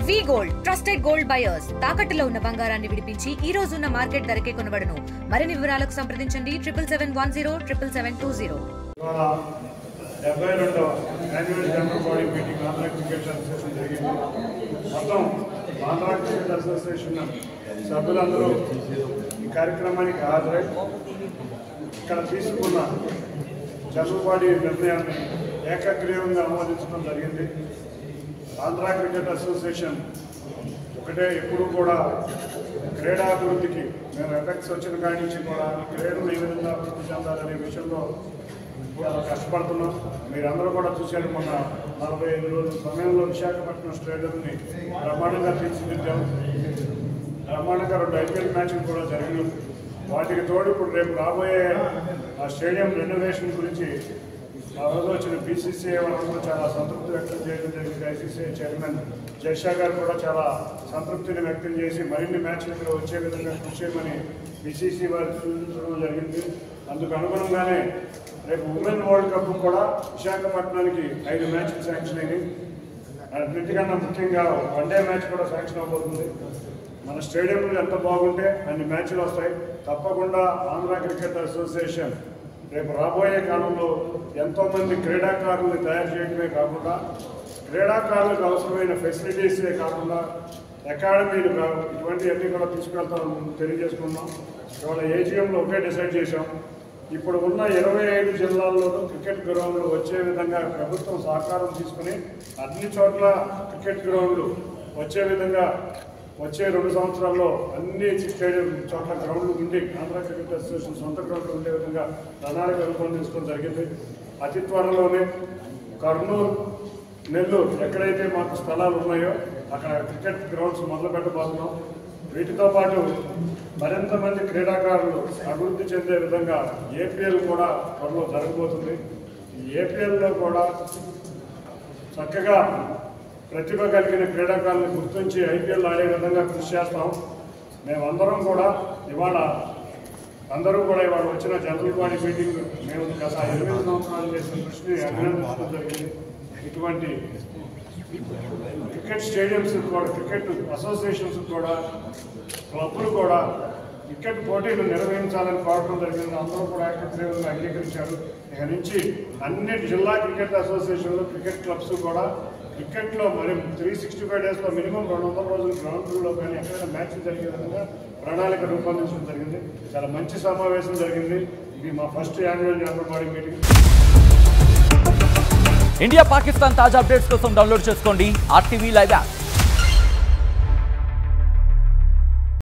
వి gold trusted gold buyers తాకట్టులో ఉన్న బంగారాన్ని విడిపించి ఈ రోజు ఉన్న మార్కెట్ ధరకే కొనబడును. మరిన్ని వివరాలకు సంప్రదించండి 7710772020. 72వ annual general body meeting Andhra cricket association జరిగింది. మొత్తం ఆంధ్ర క్రికెట్ అసోసియేషన్ సభ్యులందరూ ఈ కార్యక్రమానికి హాజరై ఇక్కడ తీసుకున్న జనరల్ బాడీ నిర్ణయాన్ని ఏకగ్రీవంగా ఆమోదించడం జరిగింది. ఆంధ్ర క్రికెట్ అసోసియేషన్ ఒకటే ఎప్పుడు కూడా క్రీడాభివృద్ధికి మేము ఎఫెక్ట్స్ వచ్చిన కాడి నుంచి కూడా క్రీడలు ఏ విధంగా అభివృద్ధి చెందాలనే విషయంలో చాలా కష్టపడుతున్నాం. మీరందరూ కూడా చూశారు, మొన్న 45 రోజుల సమయంలో విశాఖపట్నం స్టేడియంని బ్రహ్మాండంగా తీర్చిదిద్దాం. బ్రహ్మాండంగా 2 IPL మ్యాచ్లు కూడా జరిగినాయి. వాటికి తోడు ఇప్పుడు రేపు రాబోయే ఆ స్టేడియం రెనోవేషన్ గురించి ఆ రోజు వచ్చిన BCCI వాళ్ళందరూ చాలా సంతృప్తి వ్యక్తం చేయడం జరిగింది. ICCI చైర్మన్ జైషా గారు కూడా చాలా సంతృప్తిని వ్యక్తం చేసి మరిన్ని మ్యాచ్లు ఇక్కడ వచ్చే విధంగా కృషి చేయమని BCCI వారికి సూచించడం జరిగింది. అందుకు అనుగుణంగానే రేపు ఉమెన్ వరల్డ్ కప్ కూడా విశాఖపట్నానికి 5 మ్యాచ్లు శాంక్షన్ అయినాయి. అన్నిటికన్నా ముఖ్యంగా వన్డే మ్యాచ్ కూడా శాంక్షన్ అవబోతుంది. మన స్టేడియంలో ఎంత బాగుంటే అన్ని మ్యాచ్లు వస్తాయి. తప్పకుండా ఆంధ్ర క్రికెట్ అసోసియేషన్ రేపు రాబోయే కాలంలో ఎంతోమంది క్రీడాకారులను తయారు చేయడమే కాకుండా క్రీడాకారులకు అవసరమైన ఫెసిలిటీసే కాకుండా అకాడమీలు ఇటువంటివన్నీ కూడా తీసుకెళ్తామని తెలియజేసుకున్నాం. ఇవాళ AGMలో ఒకే డిసైడ్ చేశాం. ఇప్పుడు ఉన్న 25 జిల్లాల్లోనూ క్రికెట్ గ్రౌండ్లు వచ్చే విధంగా ప్రభుత్వం సహకారం తీసుకుని అన్ని చోట్ల క్రికెట్ గ్రౌండ్లు వచ్చే విధంగా వచ్చే 2 సంవత్సరాల్లో అన్ని స్టేడియం చోట్ల గ్రౌండ్లు ఉండి ఆంధ్ర క్రికెట్ అసోసియేషన్ సొంత గ్రౌండ్లు ఉండే విధంగా ప్రణాళిక రూపొందించుకోవడం జరిగింది. అతి త్వరలోనే కర్నూలు, నెల్లూరు ఎక్కడైతే మాకు స్థలాలు ఉన్నాయో అక్కడ క్రికెట్ గ్రౌండ్స్ మొదలు పెట్టబోతున్నాం. వీటితో పాటు మరింత మంది క్రీడాకారులు అభివృద్ధి చెందే విధంగా APL కూడా త్వరలో జరగబోతుంది. ఈ APLలో కూడా చక్కగా ప్రతిభ కలిగిన క్రీడాకారులను గుర్తించి IPL ఆడే విధంగా కృషి చేస్తాం. మేమందరం కూడా ఇవాళ వచ్చిన జనరల్ బాడీ మీటింగ్ మేము గత 8 సంవత్సరాలు చేసిన కృషిని అభినందించడం జరిగింది. ఇటువంటి క్రికెట్ స్టేడియంస్ కూడా, క్రికెట్ అసోసియేషన్స్ కూడా, క్లబ్లు కూడా క్రికెట్ పోటీలు నిర్వహించాలని కోరడం జరిగింది. అందరూ కూడా ఏకగ్రీవంగా అంగీకరించారు. ఇక నుంచి అన్ని జిల్లా క్రికెట్ అసోసియేషన్లు, క్రికెట్ క్లబ్స్ కూడా క్రికెట్లో మరి 365 డేస్లో మినిమం 200 రోజులు గ్రౌండ్లో కానీ ఎక్కడైనా మ్యాచ్లు జరిగే విధంగా ప్రణాళిక రూపొందించడం జరిగింది. చాలా మంచి సమావేశం జరిగింది. ఇది మా first annual general body meeting. India Pakistan తాజా అప్డేట్స్ కోసం డౌన్లోడ్ చేసుకోండి RTV లైవ్ యాప్.